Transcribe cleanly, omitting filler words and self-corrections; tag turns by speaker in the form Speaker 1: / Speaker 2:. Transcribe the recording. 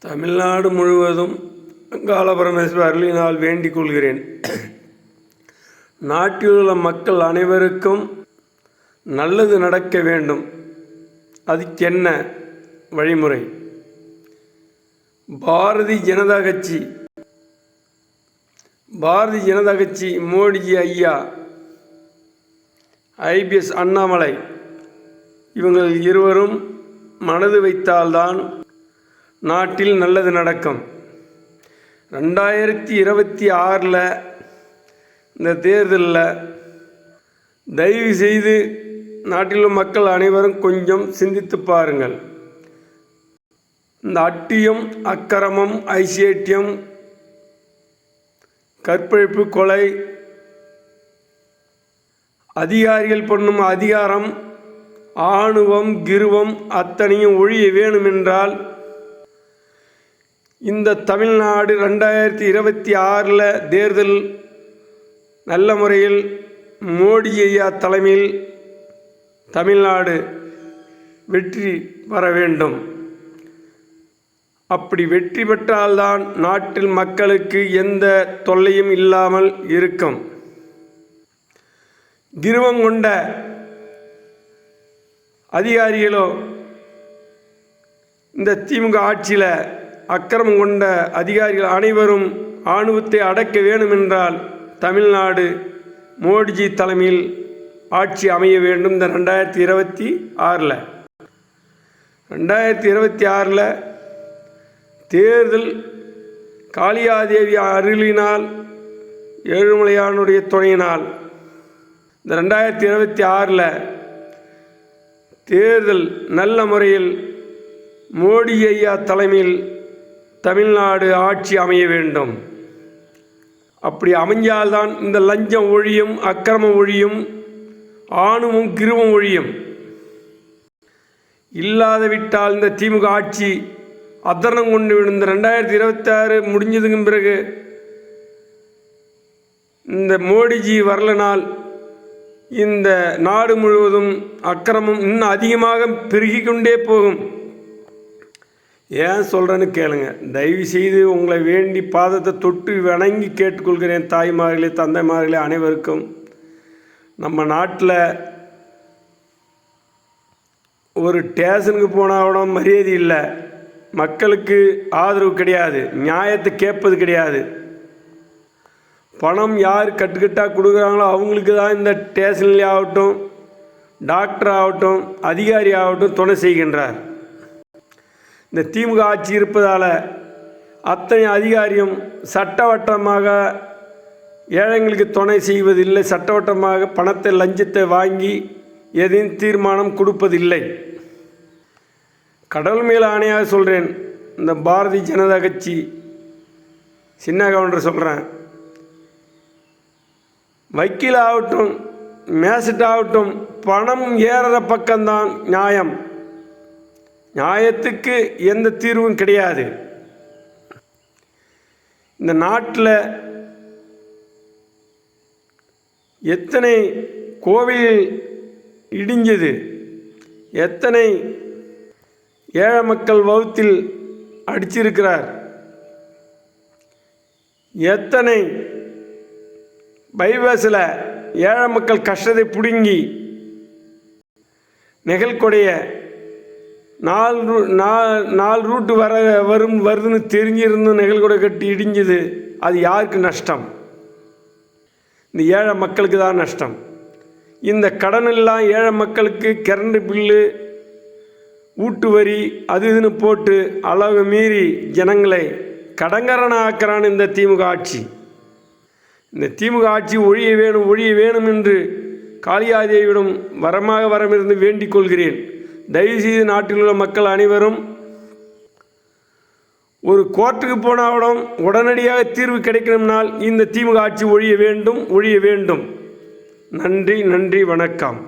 Speaker 1: தமிழ்நாடு முழுவதும் காலபரமேஸ்வரர் அருளினால் வேண்டிக் கொள்கிறேன். நாட்டிலுள்ள மக்கள் அனைவருக்கும் நல்லது நடக்க வேண்டும். அதுக்கென்ன வழிமுறை? பாரதிய ஜனதா கட்சி மோடிஜி ஐயா, ஐபிஎஸ் அண்ணாமலை இவங்கள் இருவரும் மனது வைத்தால்தான் நாட்டில் நல்லது நடக்கும். 2026 இந்த தேர்தலில் தயவு செய்து நாட்டில் மக்கள் அனைவரும் கொஞ்சம் சிந்தித்து பாருங்கள். இந்த அட்டியம், அக்கிரமம், ஐசேட்டியம், கற்பழிப்பு, கொலை, அதிகாரிகள் பண்ணும் அதிகாரம், ஆணவம், கிருவம் அத்தனையும் ஒழிய வேணுமென்றால் இந்த தமிழ்நாடு 2026 தேர்தல் நல்ல முறையில் மோடி ஐயா தலைமையில் தமிழ்நாடு வெற்றி பெற வேண்டும். அப்படி வெற்றி பெற்றால்தான் நாட்டில் மக்களுக்கு எந்த தொல்லையும் இல்லாமல் இருக்கும். கிருவம் கொண்ட அதிகாரிகளோ இந்த திமுக ஆட்சியில் அக்கிரமம் கொண்ட அதிகாரிகள் அனைவரும் ஆணவத்தை அடக்க வேண்டுமென்றால் தமிழ்நாடு மோடிஜி தலைமையில் ஆட்சி அமைய வேண்டும். இந்த 2026 தேர்தல் காளியாதேவி அருளினால், ஏழுமலையானுடைய துணையினால் இந்த 2026 தேர்தல் நல்ல முறையில் மோடி ஐயா தலைமையில் தமிழ்நாடு ஆட்சி அமைய வேண்டும். அப்படி அமைஞ்சால்தான் இந்த லஞ்சம் ஒழியும், அக்கிரமம் ஒழியும், ஆணவம், கிருவம் ஒழியும். இல்லாத விட்டால் இந்த திமுக ஆட்சி அதர்ணம் கொண்டு விடும். இந்த 2026 முடிஞ்சதுக்கு பிறகு இந்த மோடிஜி வரலனால் இந்த நாடு முழுவதும் அக்கிரமம் இன்னும் அதிகமாக பெருகி கொண்டே போகும். ஏன் சொல்கிறேன்னு கேளுங்க. தயவு செய்து உங்களை வேண்டி பாதத்தை தொட்டு வணங்கி கேட்டுக்கொள்கிறேன். தாய்மார்களே, தந்தைமார்களே அனைவருக்கும் நம்ம நாட்டில் ஒரு ஸ்டேஷனுக்கு போனால் மரியாதை இல்லை, மக்களுக்கு ஆதரவு கிடையாது, நியாயத்தை கேட்பது கிடையாது. பணம் யார் கட்டுக்கட்டாக கொடுக்குறாங்களோ அவங்களுக்கு தான் இந்த ஸ்டேஷன்லேயே ஆகட்டும், டாக்டர் ஆகட்டும், அதிகாரி ஆகட்டும் துணை செய்கின்றார். இந்த திமுக ஆட்சி இருப்பதால் அத்தனை அதிகாரியும் சட்டவட்டமாக ஏழைங்களுக்கு துணை செய்வதில்லை. சட்டவட்டமாக பணத்தை, லஞ்சத்தை வாங்கி எதையும் தீர்மானம் கொடுப்பதில்லை. கடவுள் மேல் ஆணையாக சொல்கிறேன், இந்த பாரதிய ஜனதா கட்சி சின்ன கவுண்டர் சொல்கிறேன், வக்கீல் ஆகட்டும், மேசட் ஆகட்டும், பணம் ஏறுற பக்கம்தான் நியாயம். நியாயத்துக்கு எந்த தீர்வும் கிடையாது. இந்த நாட்டில் எத்தனை கோவில் இடிஞ்சது, எத்தனை ஏழை மக்கள் வகுத்தில் அடிச்சிருக்கிறார், எத்தனை பைபாஸில் ஏழை மக்கள் கஷ்டத்தை பிடுங்கி நெகல்கொடைய 4 ரூட்டு வருதுன்னு தெரிஞ்சிருந்து நெகல்கொடை கட்டி இடிஞ்சது. அது யாருக்கு நஷ்டம்? இந்த ஏழை மக்களுக்கு தான் நஷ்டம். இந்த கடனெல்லாம் ஏழை மக்களுக்கு கரண்ட் பில்லு, வீட்டு வரி, அது இதுன்னு போட்டு அளவு மீறி ஜனங்களை கடங்கரன ஆக்கிறான் இந்த திமுக ஆட்சி. இந்த திமுக ஆட்சி ஒழிய வேணும் என்று காளியாதேவியிடம் வரமிருந்து வேண்டிக் கொள்கிறேன். தயவுசெய்து நாட்டில் உள்ள மக்கள் அனைவரும் ஒரு கோர்ட்டுக்கு போனாலும் உடனடியாக தீர்வு கிடைக்கணும்னால் இந்த திமுக ஆட்சி ஒழிய வேண்டும். நன்றி, வணக்கம்.